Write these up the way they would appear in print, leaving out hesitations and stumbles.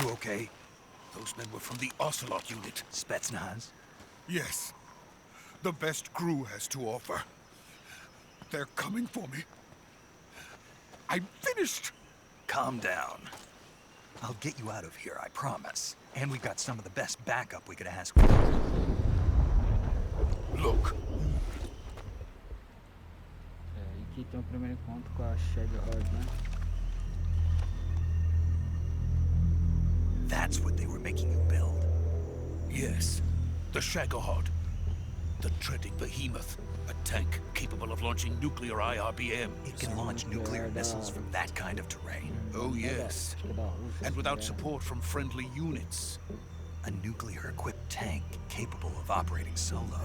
You okay? Those men were from the Ocelot unit. Spetsnaz? Yes. The best crew has to offer. They're coming for me. I'm finished! Calm down. I'll get you out of here, I promise. And we've got some of the best backup we could ask for. Look. Aqui tem o primeiro encontro com a Shagard, né? That's what they were making you build. Yes. The Shagahod. The dreaded behemoth. A tank capable of launching nuclear IRBM. It can launch nuclear missiles from that kind of terrain. Oh, yes. And without support from friendly units. A nuclear-equipped tank capable of operating solo.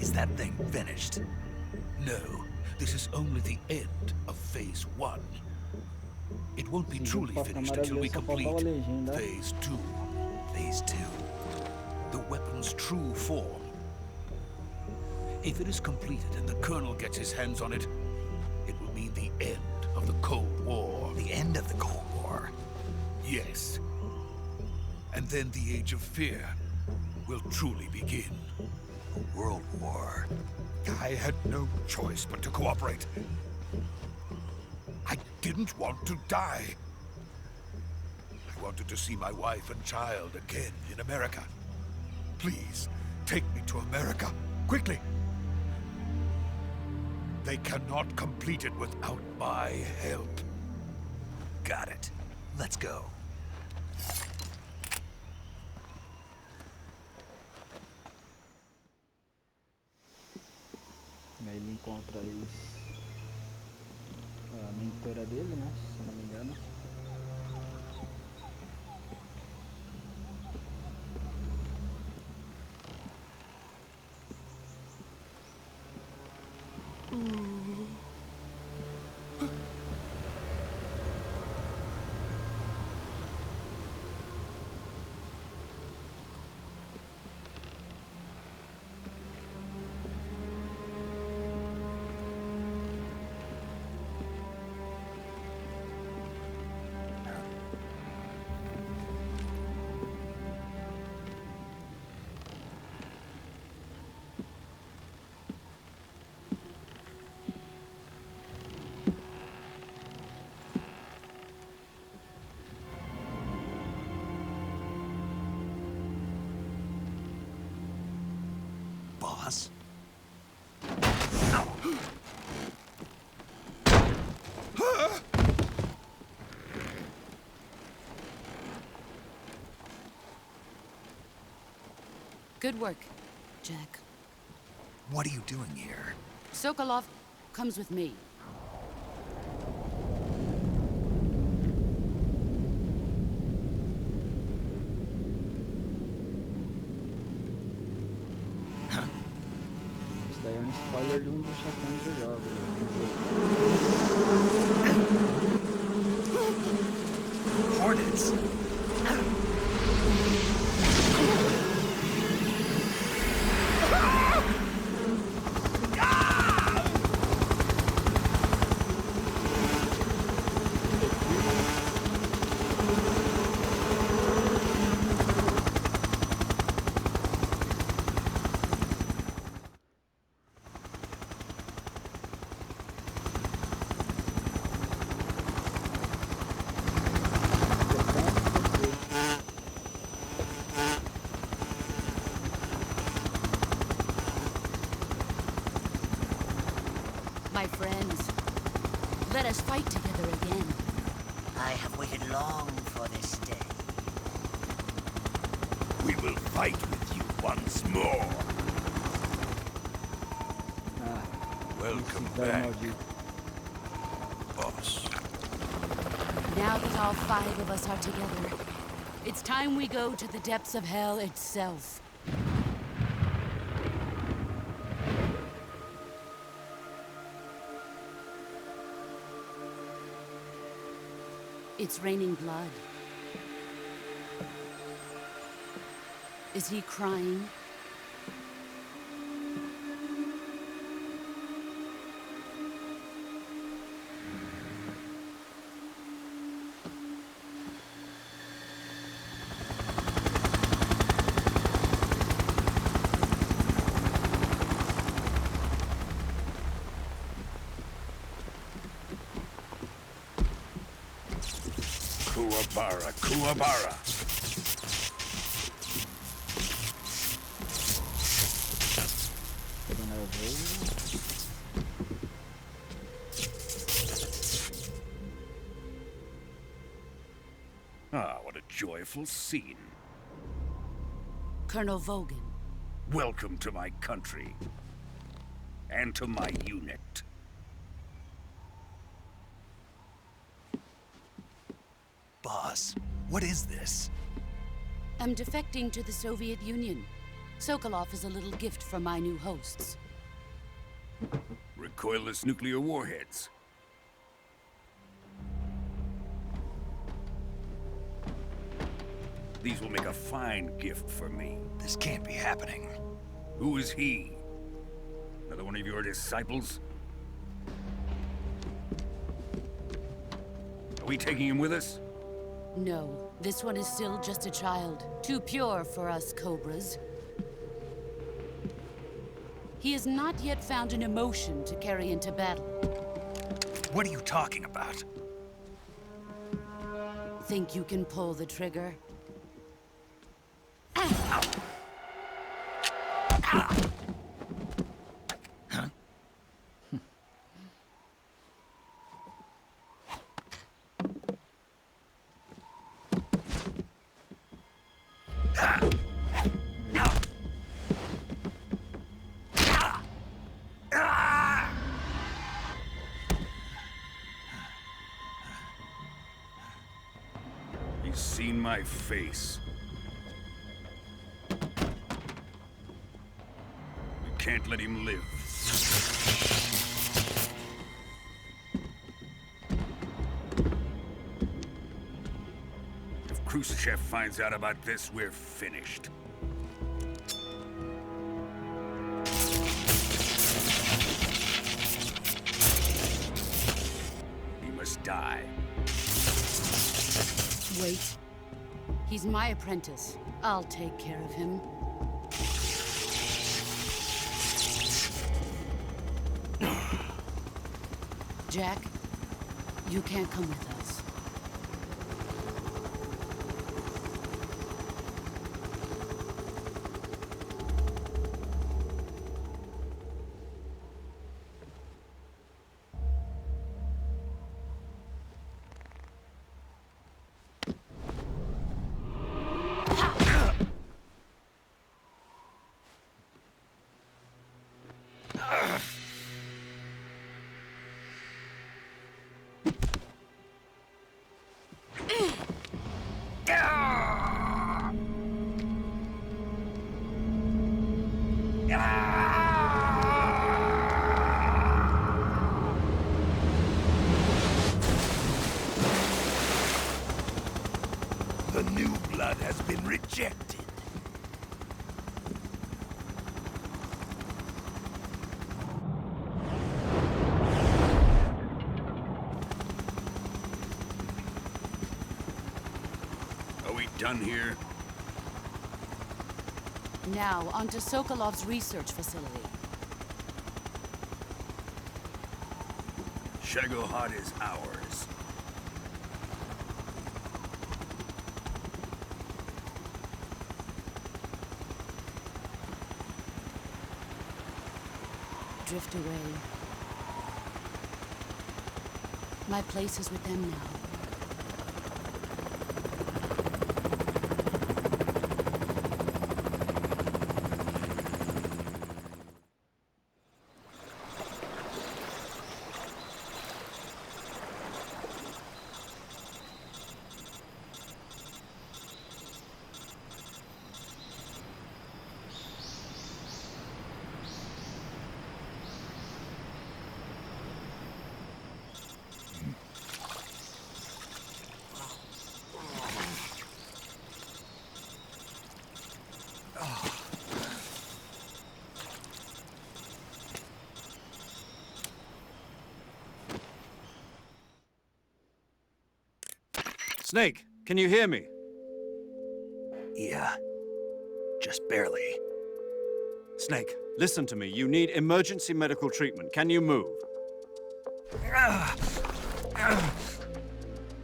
Is that thing finished? No. This is only the end of Phase 1. It won't be truly finished until we complete Phase 2. Phase 2. The weapon's true form. If it is completed and the Colonel gets his hands on it, it will mean the end of the Cold War. The end of the Cold War? Yes. And then the Age of Fear will truly begin. A world war. I had no choice but to cooperate. I didn't want to die. I wanted to see my wife and child again in America. Please, take me to America, quickly. They cannot complete it without my help. Got it. Let's go. E aí ele encontra aí a mentora dele, né? Se eu não me engano. Boss? Good work, Jack. What are you doing here? Sokolov comes with me. Isso daí é um spoiler de um dos chefões do jogo. Hornets! My friends, let us fight together again. I have waited long for this day. We will fight with you once more. Welcome back, boss. Now that all 5 of us are together, it's time we go to the depths of hell itself. It's raining blood. Is he crying? Kuwabara, Kuwabara. Pegando a voo. Ah, what a joyful scene. Colonel Vogan. Welcome to my country. And to my unit. Boss, what is this? I'm defecting to the Soviet Union. Sokolov is a little gift from my new hosts. Recoilless nuclear warheads. These will make a fine gift for me. This can't be happening. Who is he? Another one of your disciples? Are we taking him with us? No, this one is still just a child. Too pure for us Cobras. He has not yet found an emotion to carry into battle. What are you talking about? Think you can pull the trigger? He's seen my face. We can't let him live. If Khrushchev finds out about this, we're finished. He must die. Wait. He's my apprentice. I'll take care of him. Jack, you can't come with us. The new blood has been rejected. Are we done here? Now, onto Sokolov's research facility. Shagohod is ours. Drift away. My place is with them now. Snake, can you hear me? Yeah, just barely. Snake, listen to me. You need emergency medical treatment. Can you move?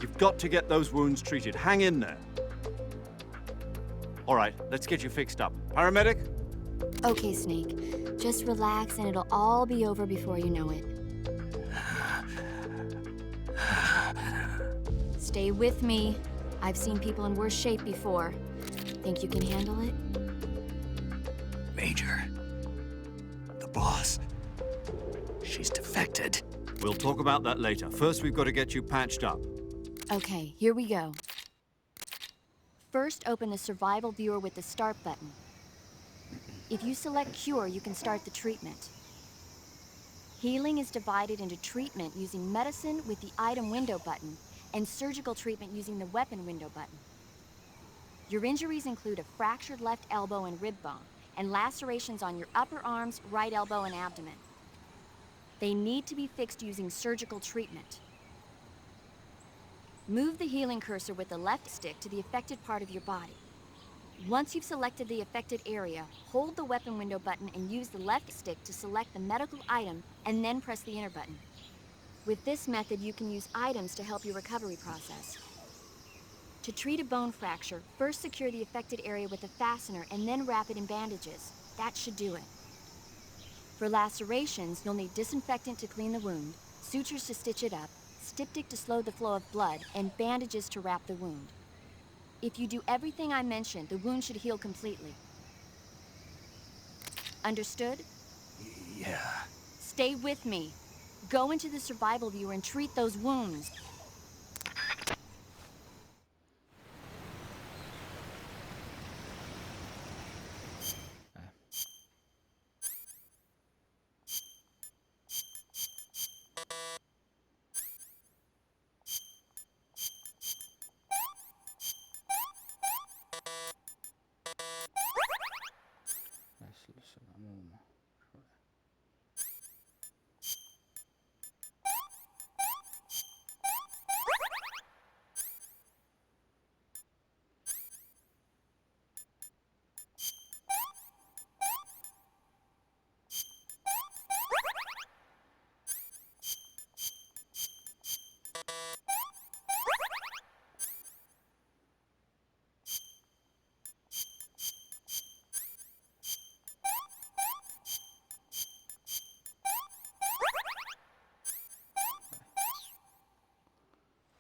You've got to get those wounds treated. Hang in there. All right, let's get you fixed up. Paramedic? Okay, Snake. Just relax and it'll all be over before you know it. Stay with me. I've seen people in worse shape before. Think you can handle it? Major. The boss. She's defected. We'll talk about that later. First, we've got to get you patched up. Okay, here we go. First, open the survival viewer with the start button. If you select cure, you can start the treatment. Healing is divided into treatment using medicine with the item window button and surgical treatment using the weapon window button. Your injuries include a fractured left elbow and rib bone, and lacerations on your upper arms, right elbow, and abdomen. They need to be fixed using surgical treatment. Move the healing cursor with the left stick to the affected part of your body. Once you've selected the affected area, hold the weapon window button and use the left stick to select the medical item, and then press the enter button. With this method, you can use items to help your recovery process. To treat a bone fracture, first secure the affected area with a fastener and then wrap it in bandages. That should do it. For lacerations, you'll need disinfectant to clean the wound, sutures to stitch it up, styptic to slow the flow of blood, and bandages to wrap the wound. If you do everything I mentioned, the wound should heal completely. Understood? Yeah. Stay with me. Go into the survival viewer and treat those wounds. Selecionamos uma.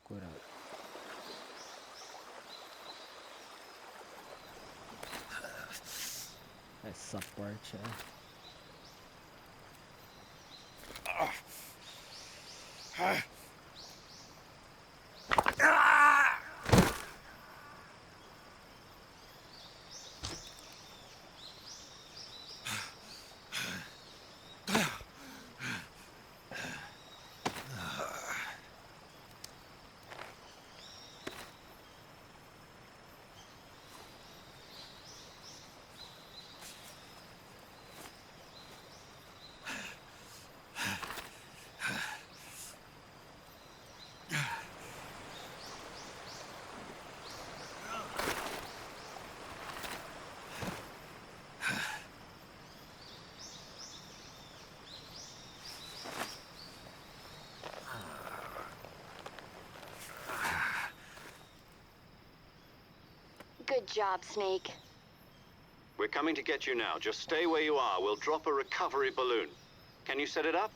Curado. Essa parte é... Good job, Snake. We're coming to get you now. Just stay where you are. We'll drop a recovery balloon. Can you set it up?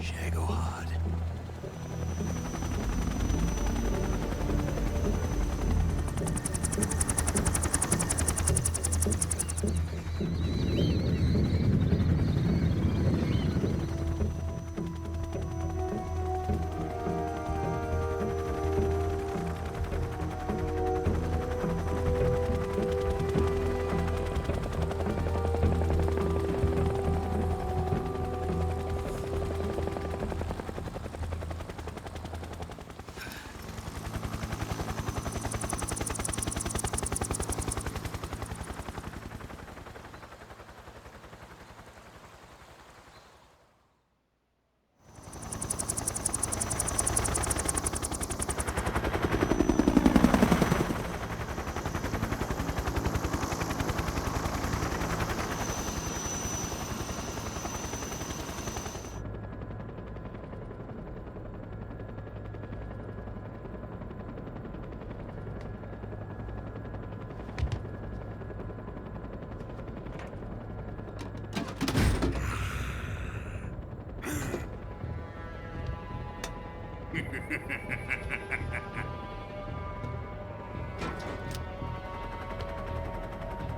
Shagohod.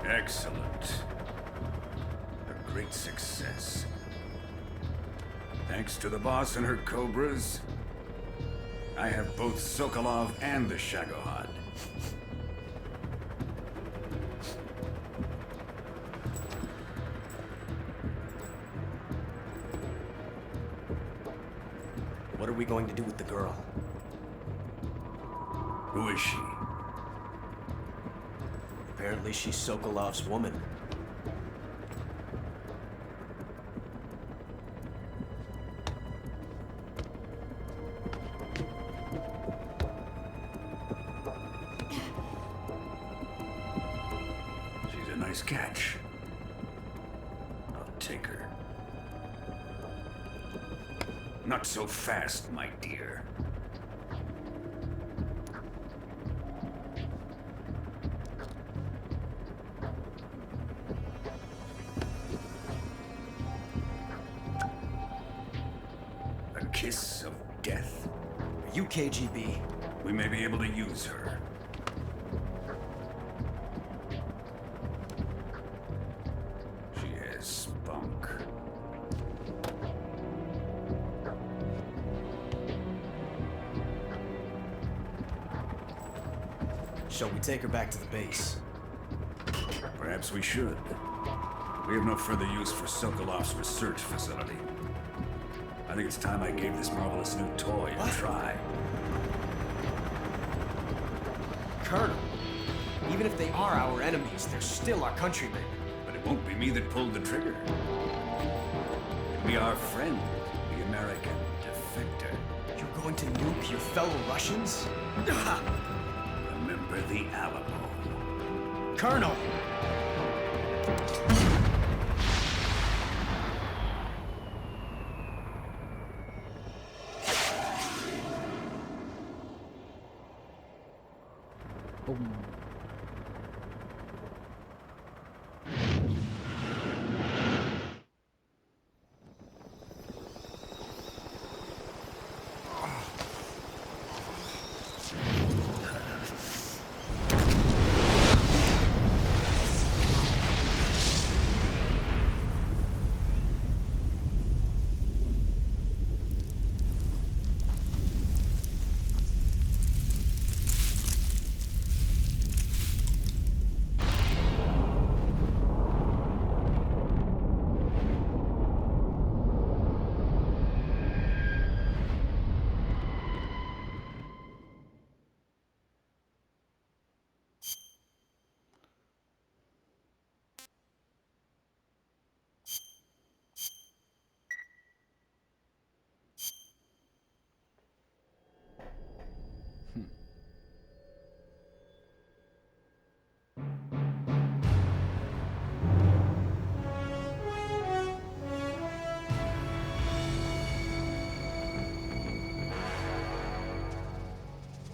Excellent. A great success. Thanks to the boss and her cobras, I have both Sokolov and the Shagohod. What are we going to do with the girl? Who is she? Apparently she's Sokolov's woman. She's a nice catch. I'll take her. Not so fast, my dear. A kiss of death. Are you KGB? We may be able to use her. She has spunk. Shall we take her back to the base? Perhaps we should. We have no further use for Sokolov's research facility. I think it's time I gave this marvelous new toy a try. Colonel, even if they are our enemies, they're still our countrymen. But it won't be me that pulled the trigger. It'll be our friend, the American defector. You're going to nuke your fellow Russians? Remember the Alamo. Colonel! Boom.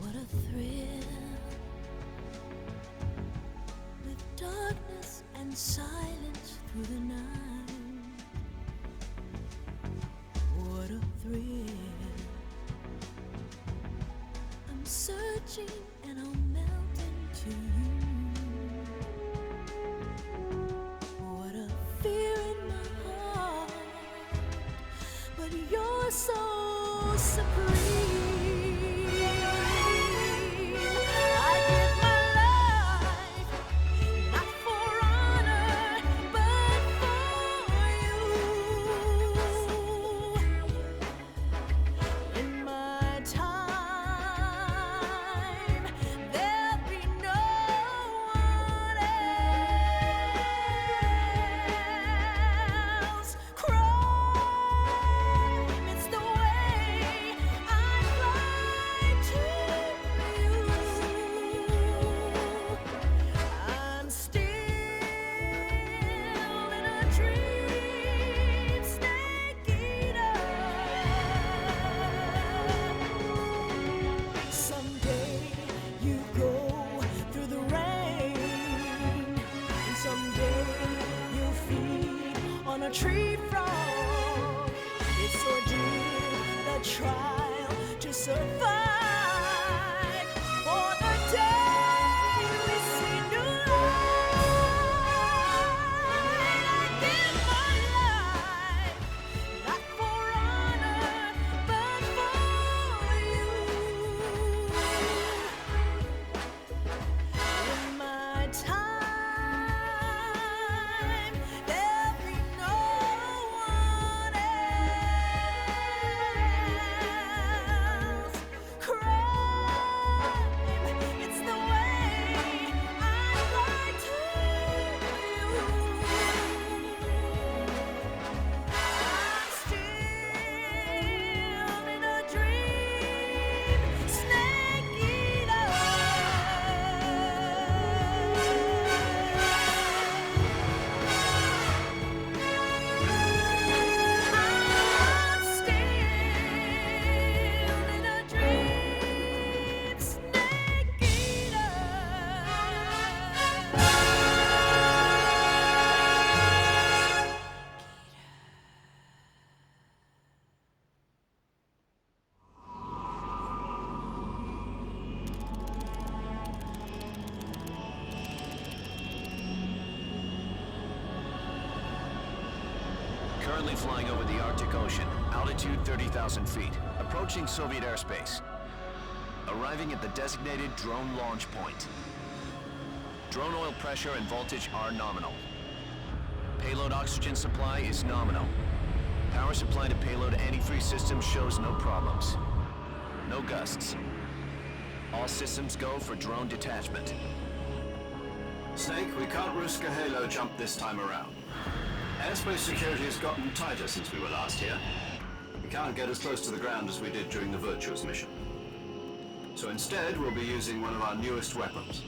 What a thrill, with darkness and silence through the night. What a thrill, I'm searching and I'll melt into you. What a fear in my heart, but you're so supreme. I give my life, not for honor, but for you. In my time, there'll be no one else. Crime, it's the way I fly to you. I'm still in a dream, snake eater. Someday you go through the rain, and someday you'll feed on a tree frog. It's ordeal, the trial to to survive. For the day we see new light, I give my life, not for honor, but for you. In my time, there'll be no one else. Crime, it's the way I lie to you. I'm still in a dream, snake eater. I'm still in a dream, snake eater. Currently flying over the Arctic Ocean, altitude 30,000 feet, approaching Soviet airspace. Arriving at the designated drone launch point. Drone oil pressure and voltage are nominal. Payload oxygen supply is nominal. Power supply to payload antifreeze system shows no problems. No gusts. All systems go for drone detachment. Snake, we can't risk a halo jump this time around. Airspace security has gotten tighter since we were last here. We can't get as close to the ground as we did during the Virtuous mission. So instead, we'll be using one of our newest weapons.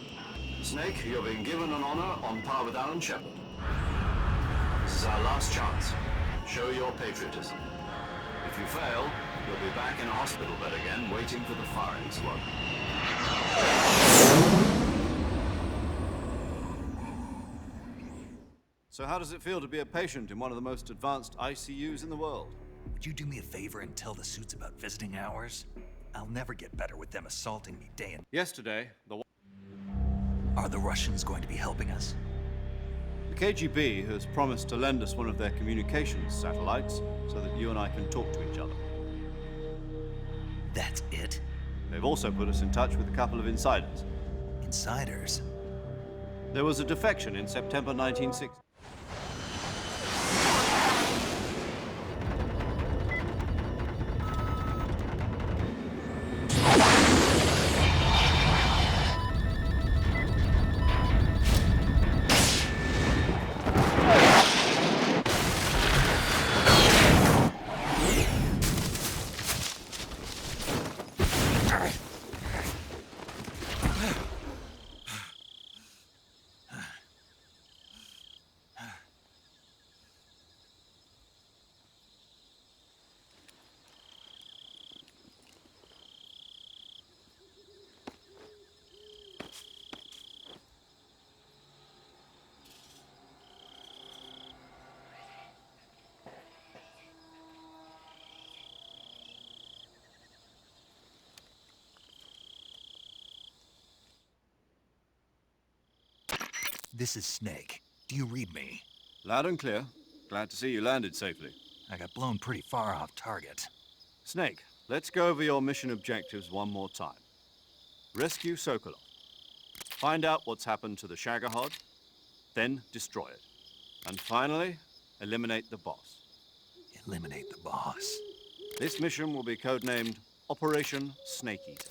Snake, you're being given an honor on par with Alan Shepard. This is our last chance. Show your patriotism. If you fail, you'll be back in a hospital bed again, waiting for the firing squad. So how does it feel to be a patient in one of the most advanced ICUs in the world? Would you do me a favor and tell the suits about visiting hours? I'll never get better with them assaulting me day and... Yesterday, Are the Russians going to be helping us? the KGB has promised to lend us one of their communications satellites so that you and I can talk to each other. That's it? They've also put us in touch with a couple of insiders. Insiders? There was a defection in September 1960. This is Snake. Do you read me? Loud and clear. Glad to see you landed safely. I got blown pretty far off target. Snake, let's go over your mission objectives one more time. Rescue Sokolov. Find out what's happened to the Shagohod, then destroy it. And finally, eliminate the boss. Eliminate the boss? This mission will be codenamed Operation Snake Eater.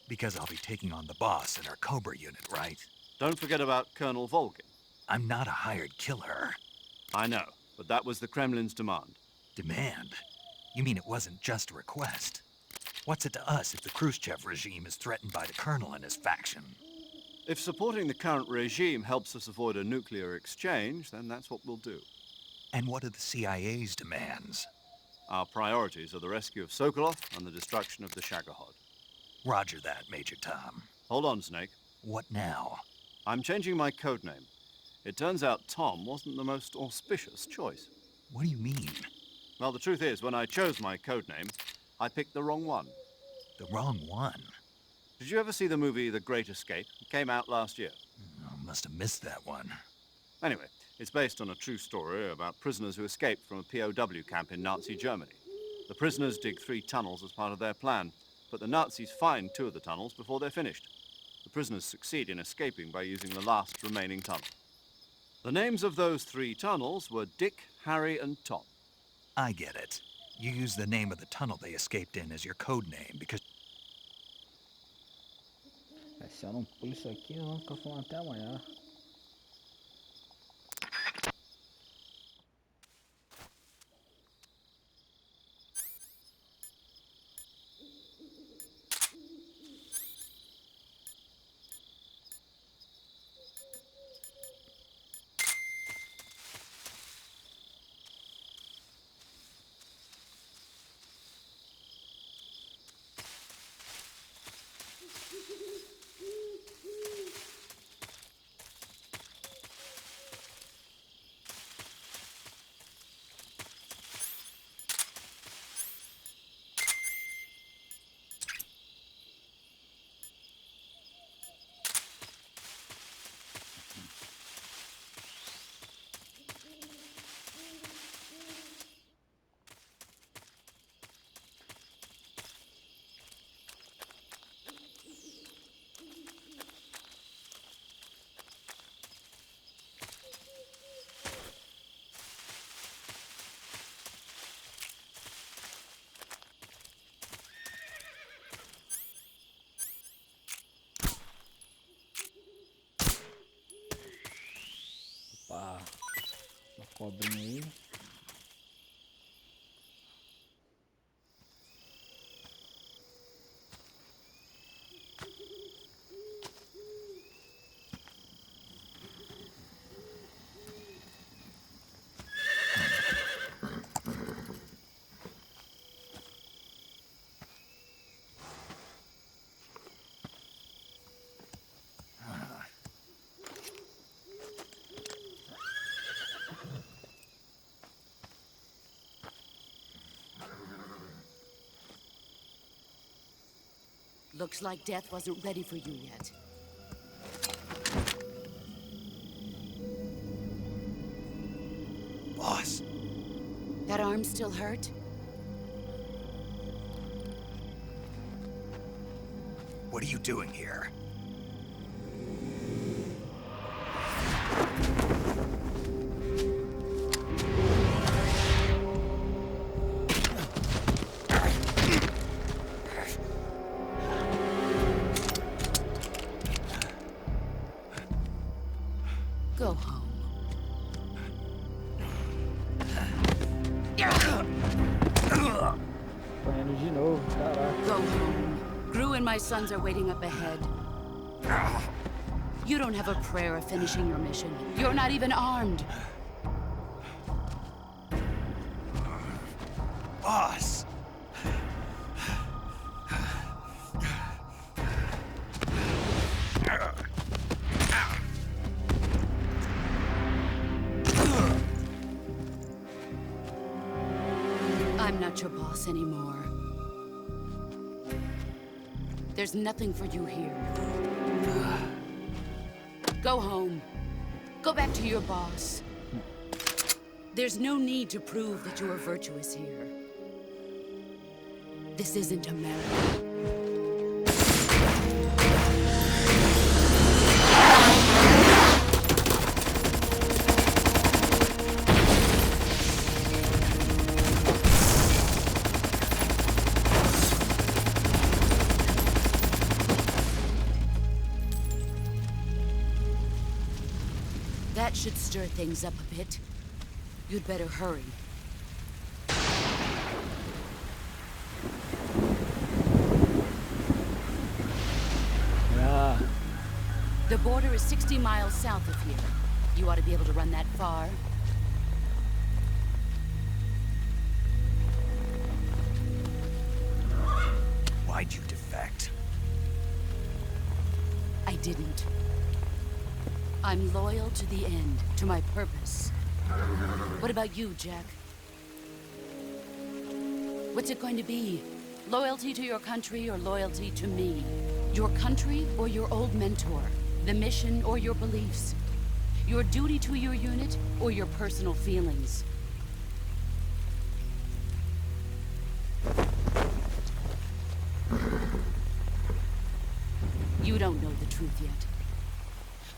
Because I'll be taking on the boss in our Cobra unit, right? Don't forget about Colonel Volgin. I'm not a hired killer. I know, but that was the Kremlin's demand. Demand? You mean it wasn't just a request? What's it to us if the Khrushchev regime is threatened by the Colonel and his faction? If supporting the current regime helps us avoid a nuclear exchange, then that's what we'll do. And what are the CIA's demands? Our priorities are the rescue of Sokolov and the destruction of the Shagohod. Roger that, Major Tom. Hold on, Snake. What now? I'm changing my codename. It turns out Tom wasn't the most auspicious choice. What do you mean? Well, the truth is, when I chose my codename, I picked the wrong one. the wrong one. Did you ever see the movie The Great Escape? It came out last year. I must have missed that one. Anyway, it's based on a true story about prisoners who escaped from a POW camp in Nazi Germany. The prisoners dig 3 tunnels as part of their plan, but the Nazis find 2 of the tunnels before they're finished. The prisoners succeed in escaping by using the last remaining tunnel. The names of those 3 tunnels were Dick, Harry, and Tom. I get it. You use the name of the tunnel they escaped in as your code name because... Se eu não pulo isso aqui, eu vou ficar falando até amanhã. Opa, uma cobrinha aí. Looks like death wasn't ready for you yet. Boss. That arm still hurt? What are you doing here? Go home. Apanhando de novo, caraca. Go home. Gru and my sons are waiting up ahead. You don't have a prayer of finishing your mission. You're not even armed. Boss! I'm not your boss anymore. There's nothing for you here. Go home. Go back to your boss. There's no need to prove that you are virtuous here. This isn't America. That should stir things up a bit. You'd better hurry. Ah, The border is 60 miles south of here. You ought to be able to run that far. Why'd you defect? I didn't. I'm loyal to the end, to my purpose. What about you, Jack? What's it going to be? Loyalty to your country or loyalty to me? Your country or your old mentor? The mission or your beliefs? Your duty to your unit or your personal feelings? You don't know the truth yet.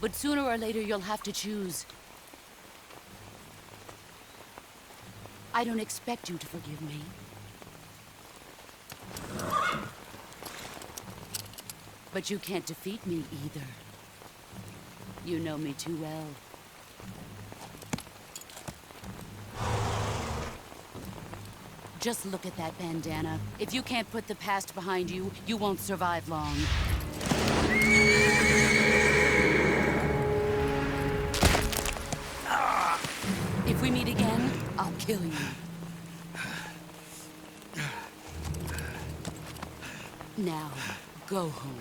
But sooner or later you'll have to choose. I don't expect you to forgive me. But you can't defeat me either. You know me too well. Just look at that bandana. If you can't put the past behind you, you won't survive long. If we meet again, I'll kill you. Now, go home.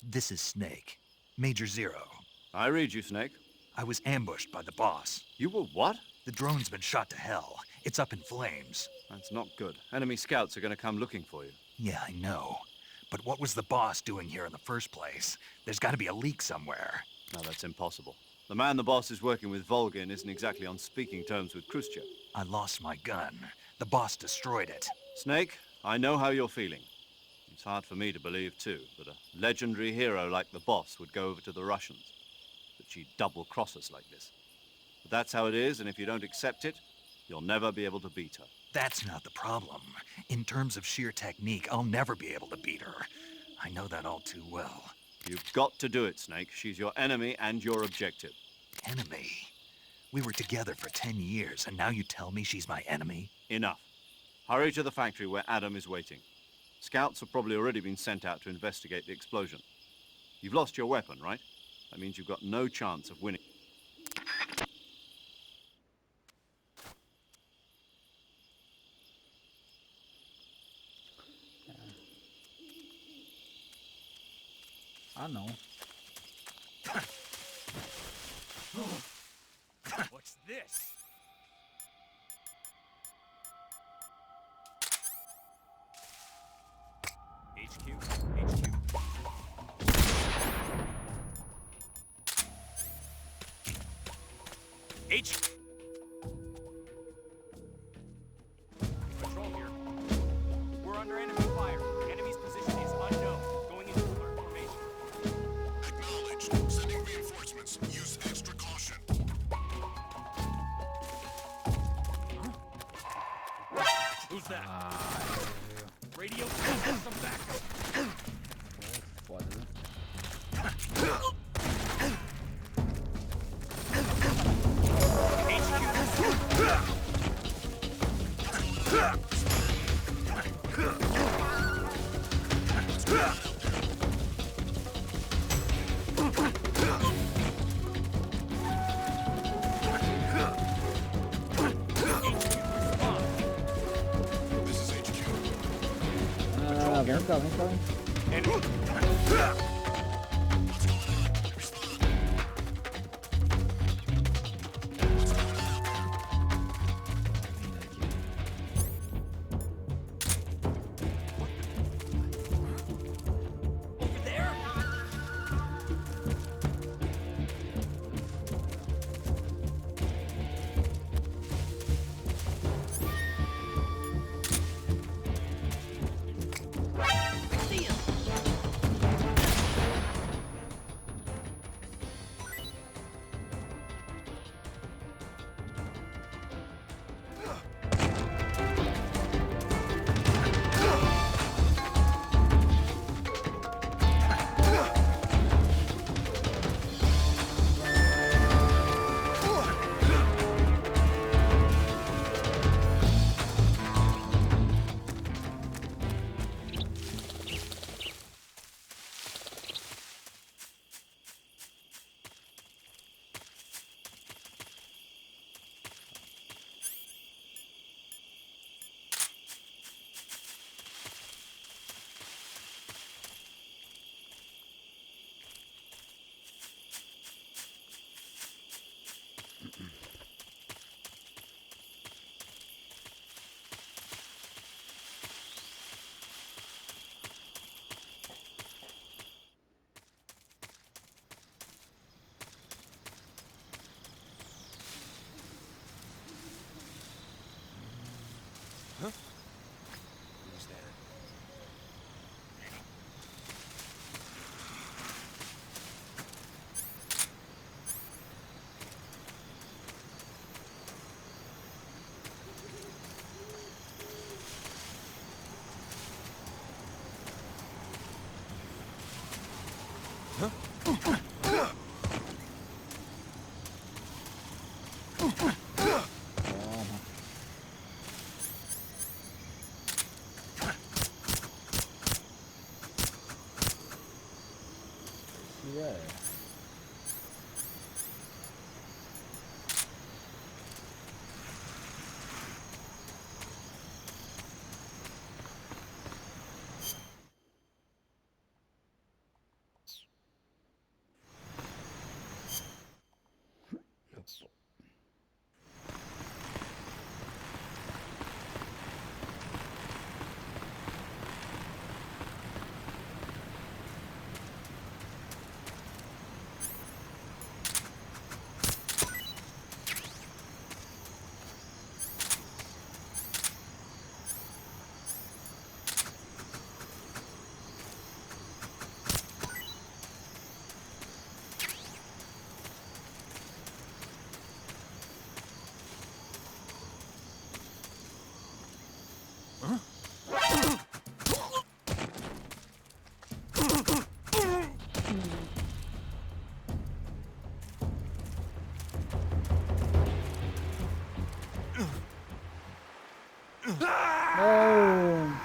This is Snake. Major Zero. I read you, Snake. I was ambushed by the boss. You were what? The drone's been shot to hell. It's up in flames. That's not good. Enemy scouts are going to come looking for you. Yeah, I know. But what was the boss doing here in the first place? There's got to be a leak somewhere. No, that's impossible. The man the boss is working with, Volgin, isn't exactly on speaking terms with Khrushchev. I lost my gun. The boss destroyed it. Snake, I know how you're feeling. It's hard for me to believe, too, that a legendary hero like the boss would go over to the Russians. That she'd double-cross us like this. But that's how it is, and if you don't accept it, you'll never be able to beat her. That's not the problem. In terms of sheer technique, I'll never be able to beat her. I know that all too well. You've got to do it, Snake. She's your enemy and your objective. Enemy? We were together for 10 years, and now you tell me she's my enemy? Enough. Hurry to the factory where Adam is waiting. Scouts have probably already been sent out to investigate the explosion. You've lost your weapon, right? That means you've got no chance of winning. Ah, não. What's this? HQ. Control here. We're under enemy fire. Enemy's position is unknown. Going into alert formation. Acknowledged. Sending reinforcements. Use extra caution. Who's that? Radio, some backup. Foda, né? Ah, vem cá, vem cá, vem. Who's there? Yeah. Oh.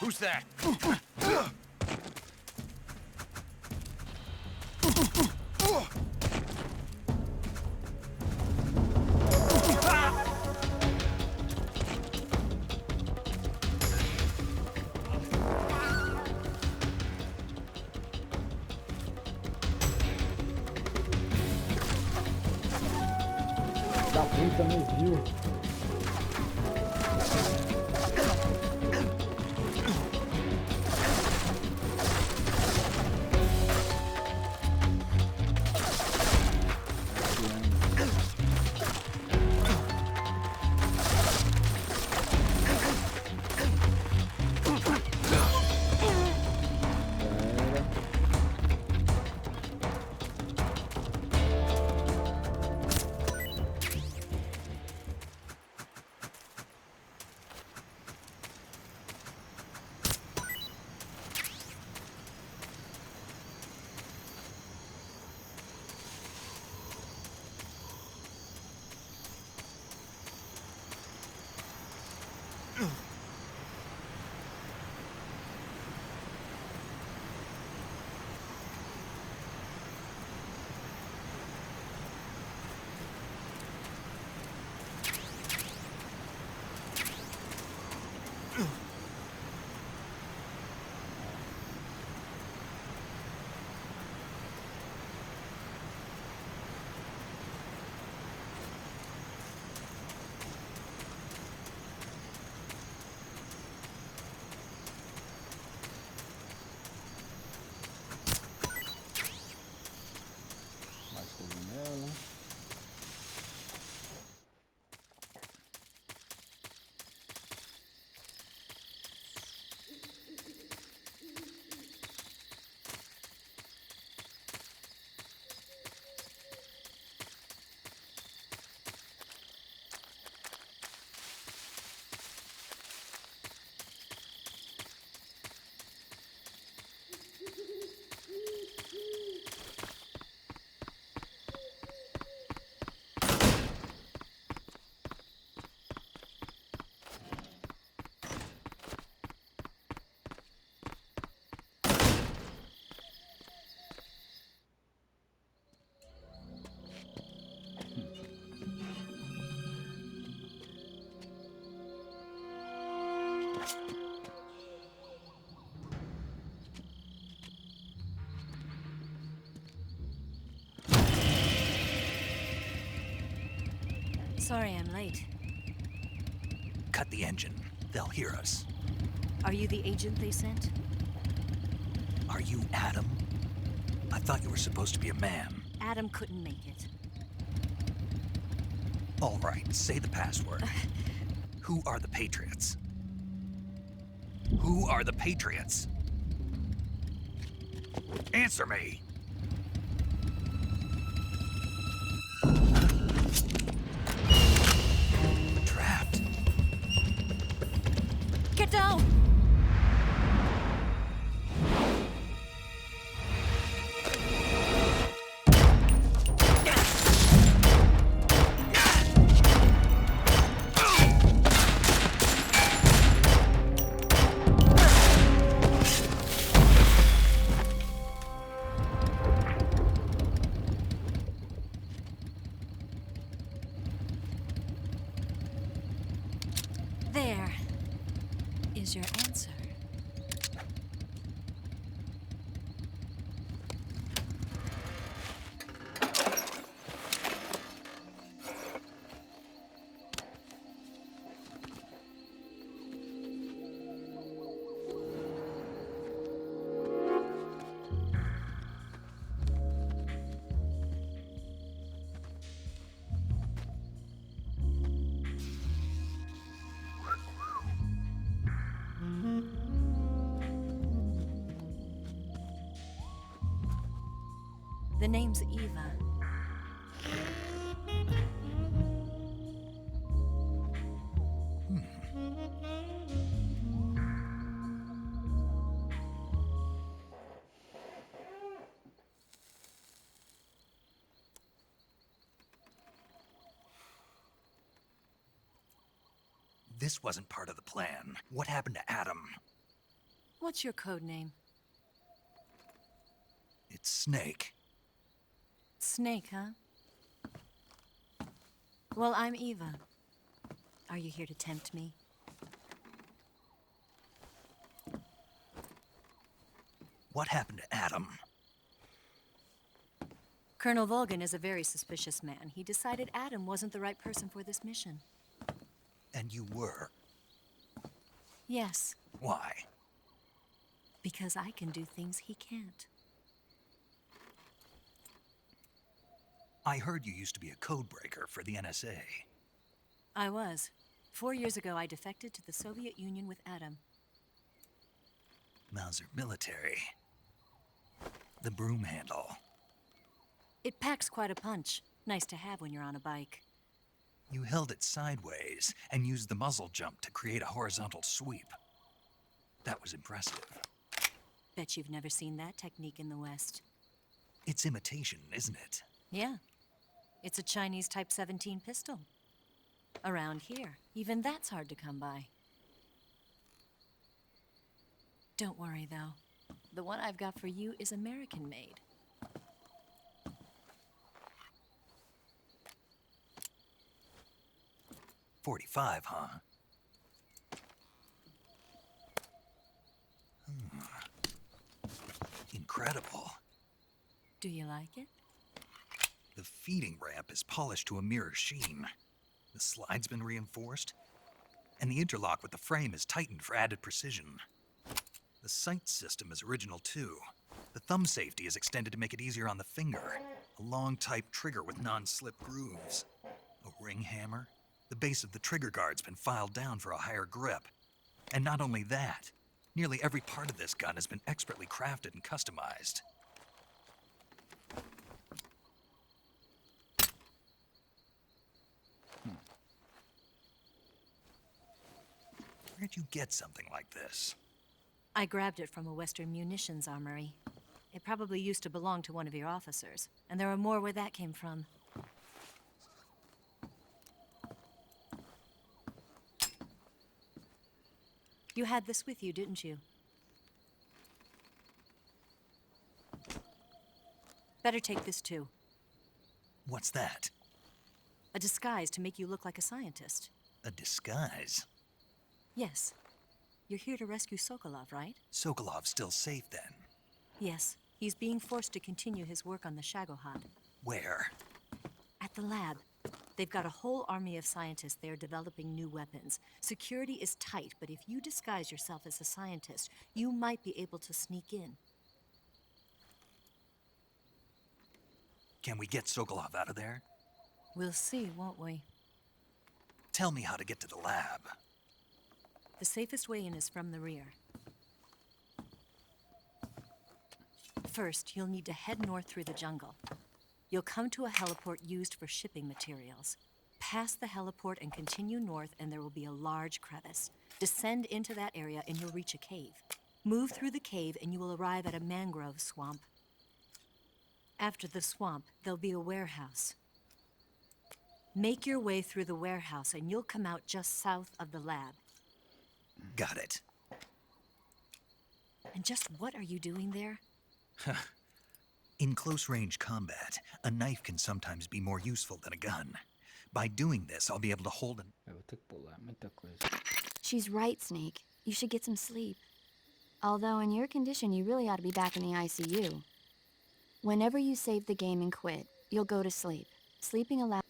Who's that? Da puta, me viu. Mais cogumelo. Sorry I'm late. cut the engine. They'll hear us. Are you the agent they sent? Are you Adam? I thought you were supposed to be a man. Adam couldn't make it. All right, say the password. Who are the Patriots? Who are the Patriots? Answer me! Trapped. Get down! There is your answer. The name's Eva. This wasn't part of the plan. What happened to Adam? What's your code name? It's Snake. Snake, huh? Well, I'm Eva. Are you here to tempt me? What happened to Adam? Colonel Volgan is a very suspicious man. He decided Adam wasn't the right person for this mission. And you were. Yes, Why? because I can do things he can't. I heard you used to be a codebreaker for the NSA. I was. 4 years ago, I defected to the Soviet Union with Adam. Mauser military. The broom handle. It packs quite a punch. Nice to have when you're on a bike. You held it sideways and used the muzzle jump to create a horizontal sweep. That was impressive. Bet you've never seen that technique in the West. It's imitation, isn't it? Yeah. It's a Chinese Type 17 pistol. Around here, even that's hard to come by. Don't worry, though. The one I've got for you is American-made. .45, huh? Incredible. Do you like it? The feeding ramp is polished to a mirror sheen. The slide's been reinforced, and the interlock with the frame is tightened for added precision. The sight system is original too. The thumb safety is extended to make it easier on the finger. A long type trigger with non-slip grooves. A ring hammer. The base of the trigger guard's been filed down for a higher grip. And not only that, nearly every part of this gun has been expertly crafted and customized. Where'd you get something like this? I grabbed it from a Western munitions armory. It probably used to belong to one of your officers, and there are more where that came from. You had this with you, didn't you? Better take this too. What's that? A disguise to make you look like a scientist. A disguise? Yes. You're here to rescue Sokolov, right? Sokolov's still safe then? Yes. He's being forced to continue his work on the Shagohod. Where? At the lab. They've got a whole army of scientists there developing new weapons. Security is tight, but if you disguise yourself as a scientist, you might be able to sneak in. Can we get Sokolov out of there? We'll see, won't we? Tell me how to get to the lab. The safest way in is from the rear. First, you'll need to head north through the jungle. You'll come to a heliport used for shipping materials. Pass the heliport and continue north, and there will be a large crevice. Descend into that area, and you'll reach a cave. Move through the cave, and you will arrive at a mangrove swamp. After the swamp, there'll be a warehouse. Make your way through the warehouse, and you'll come out just south of the lab. Got it. And just what are you doing there? In close-range combat, a knife can sometimes be more useful than a gun. By doing this, I'll be able to hold an... Eu vou ter que pular muita coisa. She's right, Snake. You should get some sleep. Although in your condition, you really ought to be back in the ICU. Whenever you save the game and quit, you'll go to sleep. Sleeping allows...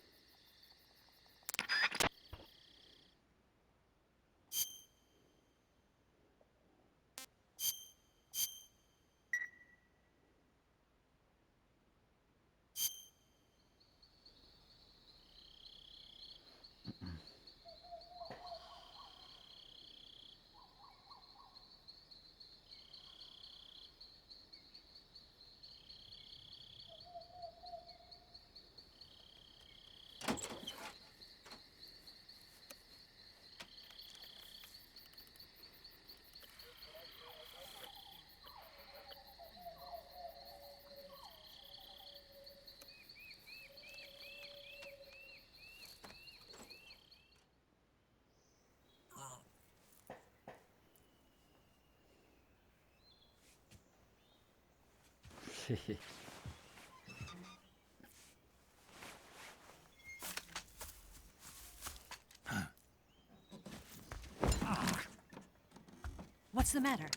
What's the matter?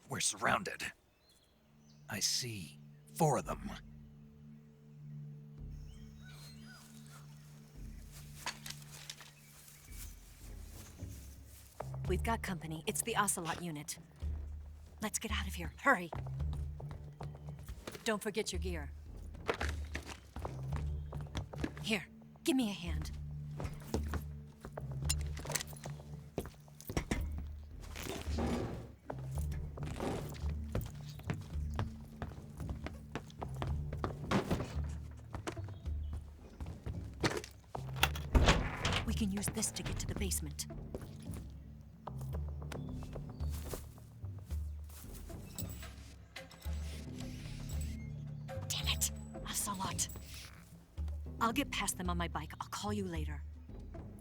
We're surrounded. I see 4 of them. We've got company. It's the Ocelot unit. Let's get out of here. Hurry. Don't forget your gear. Here, give me a hand. We can use this to get to the basement. Damn it! Ocelot. I'll get past them on my bike. I'll call you later.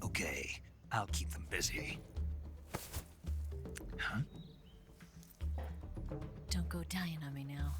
Okay, I'll keep them busy. Huh? Don't go dying on me now.